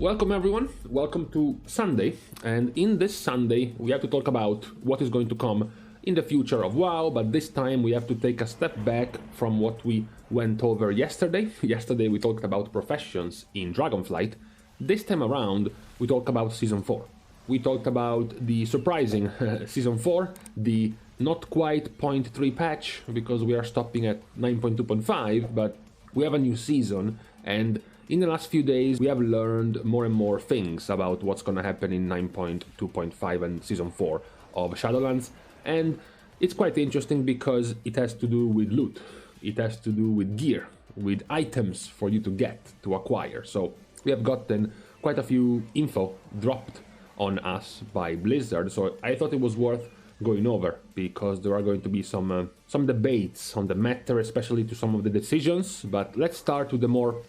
Welcome everyone, welcome to Sunday, and in this Sunday we have to talk about what is going to come in the future of WoW, but this time we have to take a step back from what we went over yesterday. Yesterday we talked about professions in Dragonflight. This time around we talk about Season 4. We talked about the surprising Season 4, the not quite 0.3 patch because we are stopping at 9.2.5, but we have a new season, and in the last few days we have learned more and more things about what's gonna happen in 9.2.5 and Season 4 of Shadowlands, and it's quite interesting because it has to do with loot, it has to do with gear, with items for you to get, to acquire. So we have gotten quite a few info dropped on us by Blizzard, so I thought it was worth going over because there are going to be some debates on the matter, especially to some of the decisions. But let's start with the more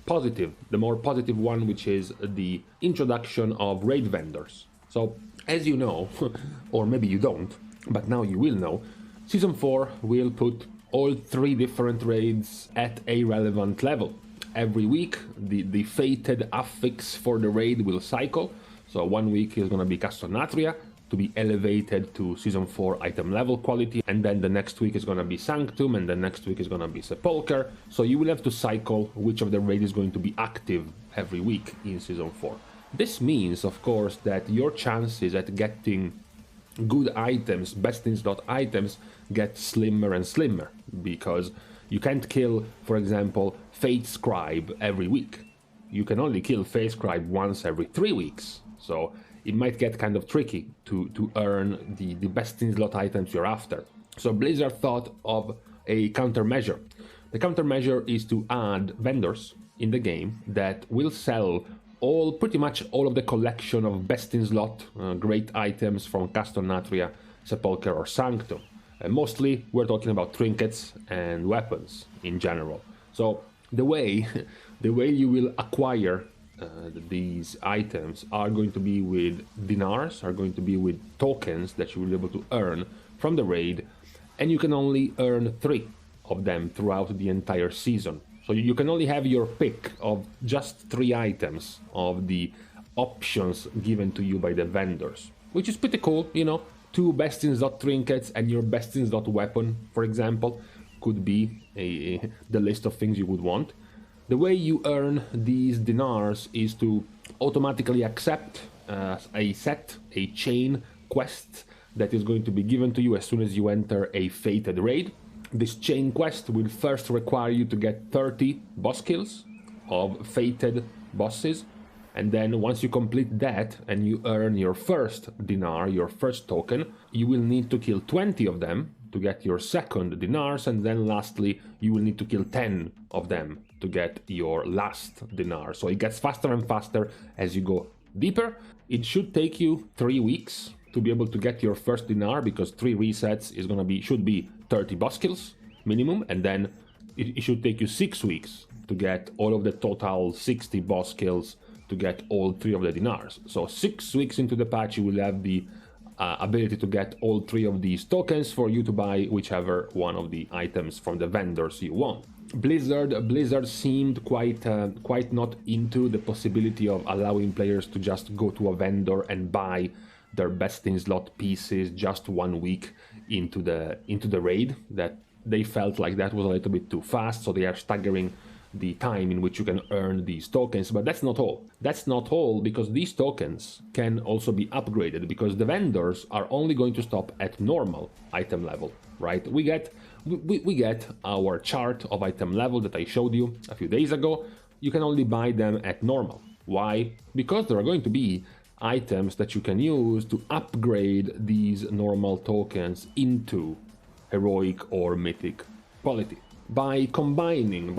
positive one, which is the introduction of raid vendors. So as you know, or maybe you don't, but now you will know, Season 4 will put all 3 different raids at a relevant level. Every week the fated affix for the raid will cycle. So 1 week is going to be Castonatria, to be elevated to Season 4 item level quality, and then the next week is going to be Sanctum, and the next week is going to be Sepulcher. So you will have to cycle which of the raid is going to be active every week in Season 4. This means, of course, that your chances at getting good items, best in slot items, get slimmer and slimmer, because you can't kill, for example, Fate Scribe every week. You can only kill Fate Scribe once every 3 weeks. So it might get kind of tricky to earn the best in slot items you're after. So Blizzard thought of a countermeasure. The countermeasure is to add vendors in the game that will sell pretty much all of the collection of best in slot great items from Castonatria, Sepulcher or Sanctum. Mostly we're talking about trinkets and weapons in general. So the way you will acquire these items are going to be with dinars, are going to be with tokens that you will be able to earn from the raid, and you can only earn 3 of them throughout the entire season. So you can only have your pick of just 3 items of the options given to you by the vendors, which is pretty cool, you know. 2 best in slot trinkets and your best in slot weapon, for example, could be the list of things you would want. The way you earn these dinars is to automatically accept a chain quest that is going to be given to you as soon as you enter a fated raid. This chain quest will first require you to get 30 boss kills of fated bosses, and then once you complete that and you earn your first dinar, your first token, you will need to kill 20 of them to get your second dinars, and then lastly you will need to kill 10 of them to get your last dinar. So it gets faster and faster as you go deeper. It should take you 3 weeks to be able to get your first dinar, because 3 resets should be 30 boss kills minimum, and then it should take you 6 weeks to get all of the total 60 boss kills to get all 3 of the dinars. So 6 weeks into the patch you will have the ability to get all 3 of these tokens for you to buy whichever one of the items from the vendors you want. Blizzard seemed quite not into the possibility of allowing players to just go to a vendor and buy their best in slot pieces just 1 week into the raid. That they felt like that was a little bit too fast, so they are staggering the time in which you can earn these tokens. But that's not all. That's not all, because these tokens can also be upgraded, because the vendors are only going to stop at normal item level, right? We get our chart of item level that I showed you a few days ago. You can only buy them at normal. Why? Because there are going to be items that you can use to upgrade these normal tokens into heroic or mythic quality. By combining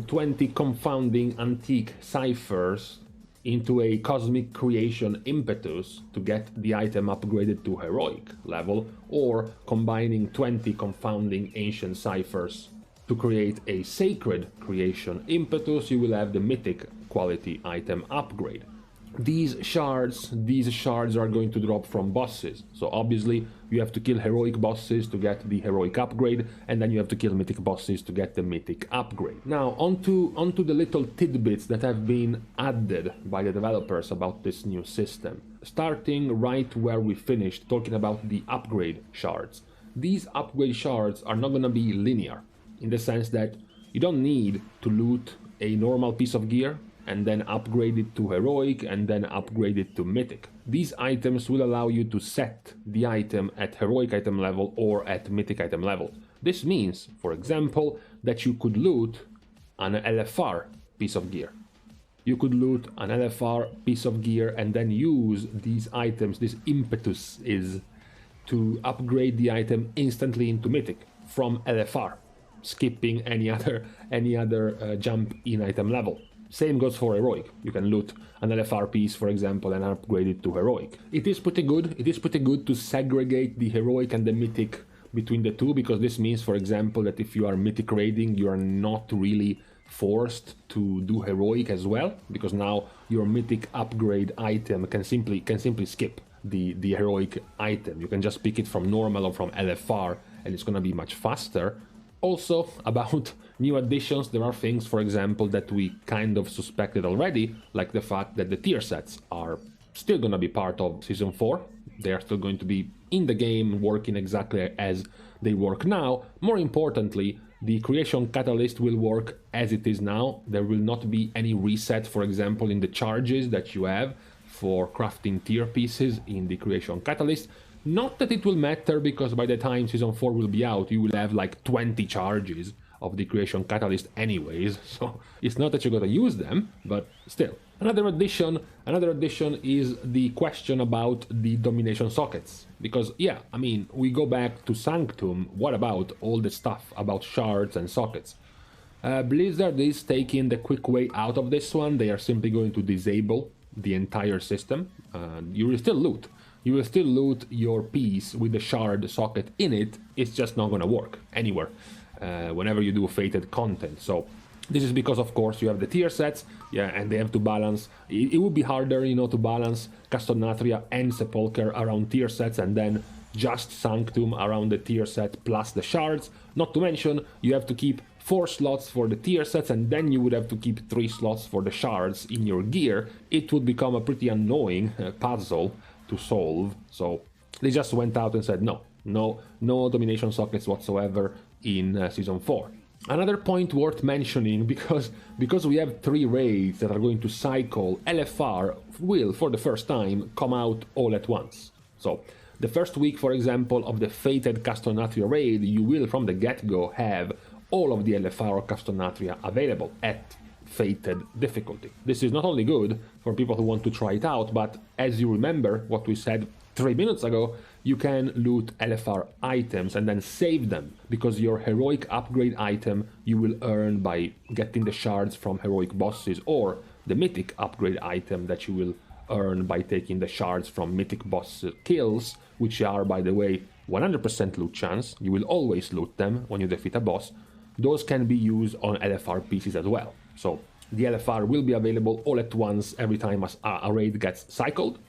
20 confounding antique ciphers into a cosmic creation impetus to get the item upgraded to heroic level, or combining 20 confounding ancient ciphers to create a sacred creation impetus, you will have the mythic quality item upgrade. these shards are going to drop from bosses. So obviously you have to kill heroic bosses to get the heroic upgrade, and then you have to kill mythic bosses to get the mythic upgrade. Now onto the little tidbits that have been added by the developers about this new system. Starting right where we finished talking about the upgrade shards. These upgrade shards are not going to be linear, in the sense that you don't need to loot a normal piece of gear and then upgrade it to heroic and then upgrade it to mythic. These items will allow you to set the item at heroic item level or at mythic item level. This means, for example, that you could loot an LFR piece of gear. You could loot an LFR piece of gear and then use these items, this impetus is to upgrade the item instantly into mythic from LFR, skipping any other jump in item level. Same goes for heroic. You can loot an LFR piece, for example, and upgrade it to heroic. It is pretty good. It is pretty good to segregate the heroic and the mythic between the two, because this means, for example, that if you are mythic raiding, you are not really forced to do heroic as well, because now your mythic upgrade item can simply skip the heroic item. You can just pick it from normal or from LFR, and it's gonna be much faster. Also, about new additions, there are things, for example, that we kind of suspected already, like the fact that the tier sets are still going to be part of Season 4. They are still going to be in the game, working exactly as they work now. More importantly, the creation catalyst will work as it is now. There will not be any reset, for example, in the charges that you have for crafting tier pieces in the creation catalyst. Not that it will matter, because by the time Season 4 will be out, you will have like 20 charges of the creation catalyst anyways, so it's not that you're gonna use them, but still. Another addition is the question about the domination sockets. Because yeah, I mean, we go back to Sanctum, what about all the stuff about shards and sockets? Blizzard is taking the quick way out of this one. They are simply going to disable the entire system. You will still loot. You will still loot your piece with the shard socket in it. It's just not going to work anywhere whenever you do fated content. So this is because, of course, you have the tier sets, yeah, and they have to balance. It would be harder, you know, to balance Castodnatria and Sepulcher around tier sets, and then just Sanctum around the tier set plus the shards. Not to mention, you have to keep 4 slots for the tier sets, and then you would have to keep 3 slots for the shards in your gear. It would become a pretty annoying puzzle to solve. So they just went out and said no domination sockets whatsoever in Season 4. Another point worth mentioning, because we have 3 raids that are going to cycle, LFR will, for the first time, come out all at once. So the first week, for example, of the fated Castodnatria raid, you will from the get-go have all of the LFR or Castodnatria available at fated difficulty. This is not only good for people who want to try it out, but as you remember what we said 3 minutes ago, you can loot LFR items and then save them, because your heroic upgrade item you will earn by getting the shards from heroic bosses, or the mythic upgrade item that you will earn by taking the shards from mythic boss kills, which are, by the way, 100% loot chance. You will always loot them when you defeat a boss. Those can be used on LFR pieces as well. So the LFR will be available all at once every time a raid gets cycled.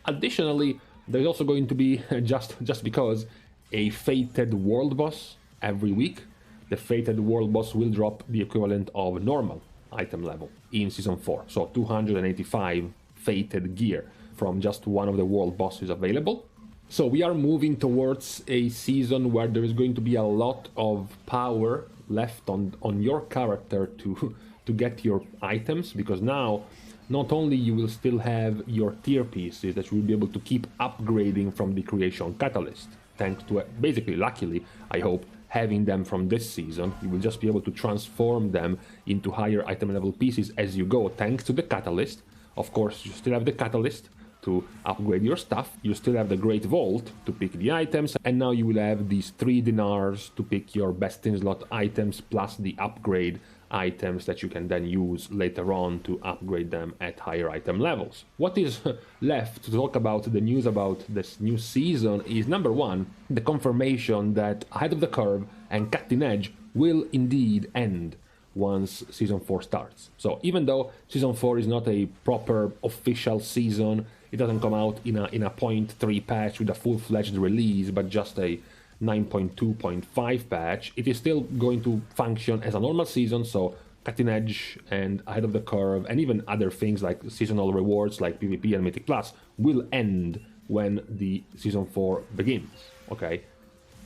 Additionally, there's also going to be, just because, a fated world boss every week. The fated world boss will drop the equivalent of normal item level in Season 4. So 285 fated gear from just one of the world bosses available. So we are moving towards a season where there is going to be a lot of power left on your character to get your items, because now not only you will still have your tier pieces that you will be able to keep upgrading from the creation catalyst, thanks to, basically, luckily, I hope, having them from this season. You will just be able to transform them into higher item level pieces as you go, thanks to the catalyst. Of course, you still have the catalyst to upgrade your stuff, you still have the Great Vault to pick the items, and now you will have these 3 dinars to pick your best in slot items, plus the upgrade items that you can then use later on to upgrade them at higher item levels. What is left to talk about the news about this new season is, number 1, the confirmation that Ahead of the Curve and Cutting Edge will indeed end once Season 4 starts. So even though Season 4 is not a proper official season, it doesn't come out in a 0.3 patch with a full-fledged release, but just a 9.2.5 patch, it is still going to function as a normal season, so cutting edge and ahead of the curve, and even other things like seasonal rewards like PvP and Mythic Plus will end when the Season 4 begins, okay?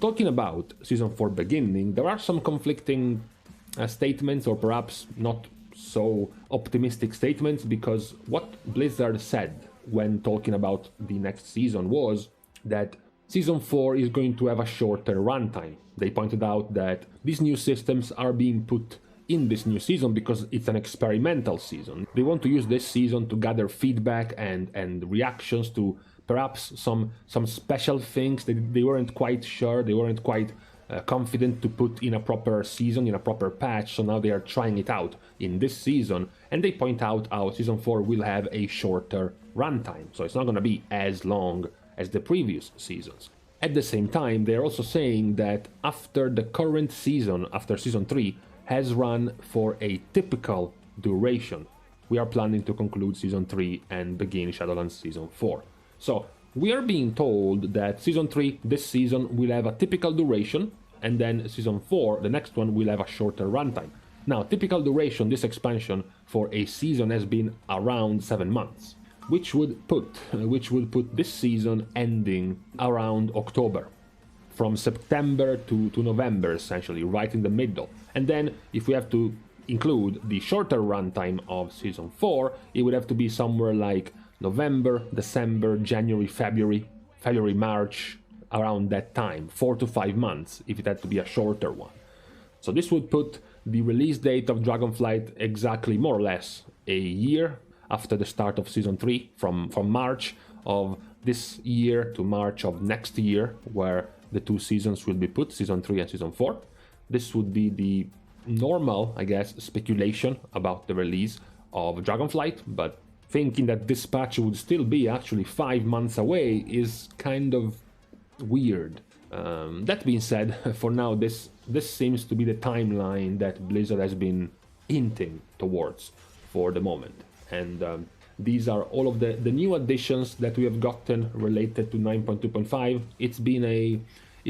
Talking about Season 4 beginning, there are some conflicting statements, or perhaps not so optimistic statements, because what Blizzard said when talking about the next season was that Season 4 is going to have a shorter runtime. They pointed out that these new systems are being put in this new season because it's an experimental season. They want to use this season to gather feedback and reactions to perhaps some special things that they weren't quite sure, they weren't quite confident to put in a proper season, in a proper patch, so now they are trying it out in this season, and they point out how Season 4 will have a shorter runtime, so it's not going to be as long as the previous seasons. At the same time, they're also saying that after the current season, after Season 3, has run for a typical duration, we are planning to conclude Season 3 and begin Shadowlands Season 4. So, we are being told that Season 3, this season, will have a typical duration, and then Season 4, the next one, will have a shorter runtime. Now, typical duration, this expansion for a season has been around 7 months, which would put this season ending around October, from September to November, essentially, right in the middle. And then, if we have to include the shorter runtime of Season 4, it would have to be somewhere like November, December, January, February, March, around that time, 4 to 5 months, if it had to be a shorter one. So this would put the release date of Dragonflight exactly more or less a year after the start of Season 3, from March of this year to March of next year, where the two seasons will be put, Season 3 and Season 4. This would be the normal, I guess, speculation about the release of Dragonflight, but thinking that this patch would still be actually 5 months away is kind of weird. That being said, for now, this seems to be the timeline that Blizzard has been hinting towards for the moment. And these are all of the new additions that we have gotten related to 9.2.5. It's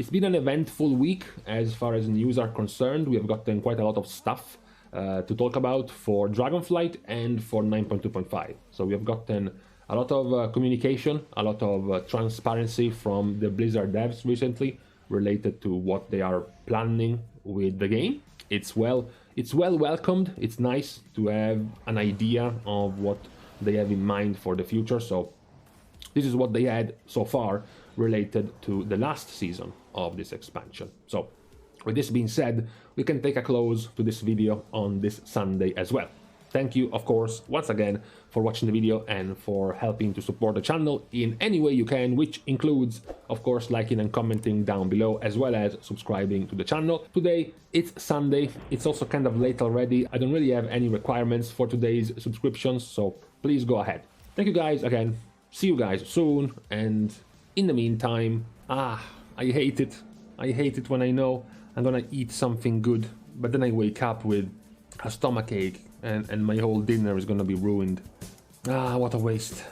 been an eventful week as far as news are concerned. We have gotten quite a lot of stuff to talk about for Dragonflight and for 9.2.5. So we have gotten a lot of communication, a lot of transparency from the Blizzard devs recently related to what they are planning with the game. It's well welcomed. It's nice to have an idea of what they have in mind for the future. So this is what they had so far related to the last season of this expansion. So with this being said, we can take a close to this video on this Sunday as well. Thank you, of course, once again for watching the video and for helping to support the channel in any way you can, which includes, of course, liking and commenting down below, as well as subscribing to the channel. Today, it's Sunday. It's also kind of late already. I don't really have any requirements for today's subscriptions, so please go ahead. Thank you guys again. See you guys soon. And in the meantime, I hate it. I hate it when I know I'm gonna eat something good, but then I wake up with a stomachache and my whole dinner is gonna be ruined. What a waste.